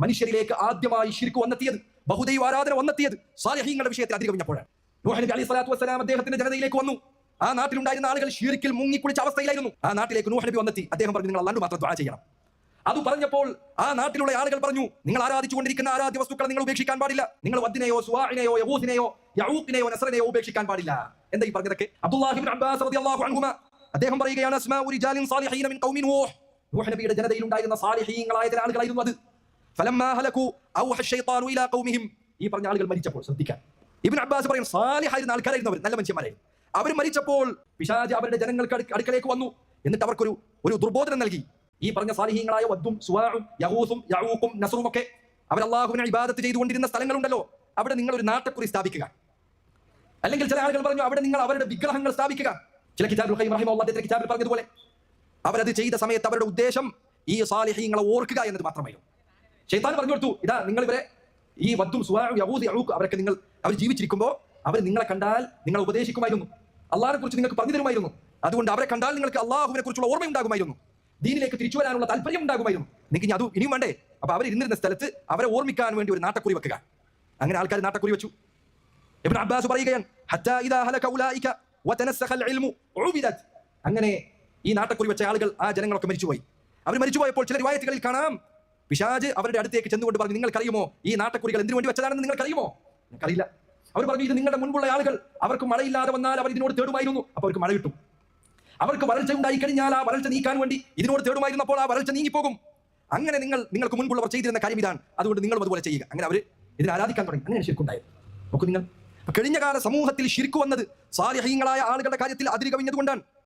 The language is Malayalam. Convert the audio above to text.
മനുഷ്യരിലേക്ക് ആദ്യമായി ശിർക്ക് വന്നെത്തിയത്, ബഹുദൈവ ആരാധന വന്നെത്തിയത് സാലിഹീങ്ങളുടെ വിഷയത്തിൽ അധിഗമിഞ്ഞപ്പോഴാണ്. നൂഹ് നബി അലൈഹി സ്വലാത്തു വസ്സലാം അദ്ദേഹത്തിന്റെ ജനതയിലേക്ക് വന്നു. ആ നാട്ടിലുണ്ടായിരുന്ന ആളുകൾ ശിർക്കിൽ മുങ്ങിക്കുളിച്ച അവസ്ഥയിലായിരുന്നു. ആ നാട്ടിലേക്ക് നൂഹ് നബി വന്നെത്തി. അദ്ദേഹം പറഞ്ഞു, നിങ്ങൾ അല്ലാഹു മാത്രം ദുആ ചെയ്യണം. അത് പറഞ്ഞപ്പോൾ ആ നാട്ടിലുള്ള ആളുകൾ പറഞ്ഞു, നിങ്ങൾ ആരാധിച്ചുകൊണ്ടിരിക്കുന്ന ആരാധ്യ വസ്തുക്കളെ നിങ്ങൾ ഉപേക്ഷിക്കാൻ പാടില്ല. നിങ്ങൾ വദ്ദിനെയോ സുവാഇനെയോ യഗൂസിനെയോ യഊഖിനെയോ നസ്റനെയോ ഉപേക്ഷിക്കാൻ പാടില്ല. എന്താ ഈ പറഞ്ഞതൊക്കെ? അബ്ദുല്ലാഹി ഇബ്നു അബ്ബാസ് റളിയല്ലാഹു അൻഹുമ അദ്ദേഹം പറയുകയാണ്, അസ്മാഉ റിജാലിൻ സാലിഹീന മിൻ ഖൗമി നൂഹ്. നൂഹ് നബിയുടെ ജനതയിൽ ഉണ്ടായിരുന്ന സാലിഹീങ്ങളായ ചില ആളുകളായിരുന്നു അത്. ഫലമ്മാ ഹലകു ഔഹ ശൈത്താനു ഇലാ ഖൗമിഹിം. ഈ പറഞ്ഞ ആളുകൾ മരിച്ചപ്പോൾ, ശ്രദ്ധിക്കാൻ, ഇബ്നു അബ്ബാസ് പറയും, സാലിഹായിരുന്ന ആൾക്കാരായിരുന്നു അവർ, നല്ല മനുഷ്യന്മാരായിരുന്നു. അവർ മരിച്ചപ്പോൾ പിശാച് അവരുടെ ജനങ്ങൾക്ക് അടുക്കലേക്ക് വന്നു. എന്നിട്ട് അവർക്കൊരു ദുർബോധനം നൽകി. ഈ പറഞ്ഞ സാലിഹീങ്ങളായ വദ്ദും സുവാഉം യഗൂസും യഊഖും നസ്റും ഒക്കെ അവർ അല്ലാഹുവിനെ ഇബാദത്ത് ചെയ്തുകൊണ്ടിരുന്ന സ്ഥലങ്ങളുണ്ടല്ലോ, അവിടെ നിങ്ങൾ ഒരു നാട്ടക്കുറി സ്ഥാപിക്കുക. അല്ലെങ്കിൽ ചില ആളുകൾ പറഞ്ഞു, അവിടെ നിങ്ങൾ അവരുടെ വിഗ്രഹങ്ങൾ സ്ഥാപിക്കുക. ചില കിതാബുൽ ഖയ്യിം റഹിമഹുല്ലാഹ് കിതാബിൽ പറഞ്ഞതുപോലെ അവരത് ചെയ്ത സമയത്ത് അവരുടെ ഉദ്ദേശം ഈ സാലിഹീങ്ങളെ ഓർക്കുക എന്നത് മാത്രമായിരുന്നു. ശൈത്താൻ പറഞ്ഞു കൊടുത്തു, ഇതാ നിങ്ങൾ ഇവരെ ഈ വദ്ദും സുവാഉം യഗൂസ് യഊഖ് അവരൊക്കെ അവർ ജീവിച്ചിരിക്കുമ്പോൾ അവർ നിങ്ങളെ കണ്ടാൽ നിങ്ങളെ ഉപദേശിക്കുമായിരുന്നു, അള്ളാഹിനെ കുറിച്ച് നിങ്ങൾക്ക് പറഞ്ഞു തരുമായിരുന്നു. അതുകൊണ്ട് അവരെ കണ്ടാൽ നിങ്ങൾക്ക് അള്ളാഹുവിനെ കുറിച്ചുള്ള ഓർമ്മ ഉണ്ടാകുമായിരുന്നു, ദീനിലേക്ക് തിരിച്ചു വരാനുള്ള താല്പര്യം ഉണ്ടാകുമായിരുന്നു. നിങ്ങൾക്ക് അത് ഇനിയും വേണ്ടേ? അപ്പൊ അവർ ഇരുന്നിരുന്ന സ്ഥലത്ത് അവരെ ഓർമ്മിക്കാൻ വേണ്ടി ഒരു നാട്ടക്കുറി വെക്കുക. അങ്ങനെ ആൾക്കാർ നാട്ടക്കുറി വെച്ചു. ഇബ്നു അബ്ബാസ് പറയുകയാണ്, ഹത്താ ഇദാ ഹലക ഉലൈക വതനസ്സഖൽ ഇൽമു ഉബിദത്. അങ്ങനെ ഈ നാട്ടക്കുറി വെച്ച ആളുകൾ, ആ ജനങ്ങളൊക്കെ മരിച്ചുപോയി. അവർ മരിച്ചുപോയപ്പോൾ ചില റിവായത്തുകളിൽ കാണാം, പിശാച് അവരുടെ അടുത്തേക്ക് ചെന്നുകൊണ്ട് പറഞ്ഞു, നിങ്ങൾക്കറിയുമോ ഈ നാട്ടക്കുറികൾ എന്തിനു വേണ്ടി വെച്ചതാണെന്ന് നിങ്ങൾക്കറിയുമോ? നിങ്ങൾക്കറിയില്ല. അവർ പറഞ്ഞു, ഇത് നിങ്ങളുടെ മുൻപുള്ള ആളുകൾ, അവർക്ക് മഴയില്ലാതെ വന്നാൽ അവർ ഇതിനോട് തേടുമായിരുന്നു, അപ്പോൾ അവർക്ക് മഴ കിട്ടും. അവർക്ക് വരൾച്ച ഉണ്ടായി കഴിഞ്ഞാൽ ആ വരൾച്ച നീക്കാൻ വേണ്ടി ഇതിനോട് തേടുമായിരുന്നപ്പോൾ ആ വരൾച്ച നീങ്ങിപ്പോകും. അങ്ങനെ നിങ്ങൾക്ക് മുൻപുള്ളവർ ചെയ്തിരുന്ന കാര്യം ഇതാണ്, അതുകൊണ്ട് നിങ്ങളും അതുപോലെ ചെയ്യുക. അങ്ങനെ അവർ ഇതിനെ ആരാധിക്കാൻ തുടങ്ങി. അങ്ങനെ ശിർക്കുണ്ടായത്. നോക്കൂ നിങ്ങൾ, കഴിഞ്ഞ കാല സമൂഹത്തിൽ ശിർക്ക് വന്നത് സാലിഹീങ്ങളായ ആളുകളുടെ കാര്യത്തിൽ അതിര് കവിഞ്ഞതുകൊണ്ടാണ്.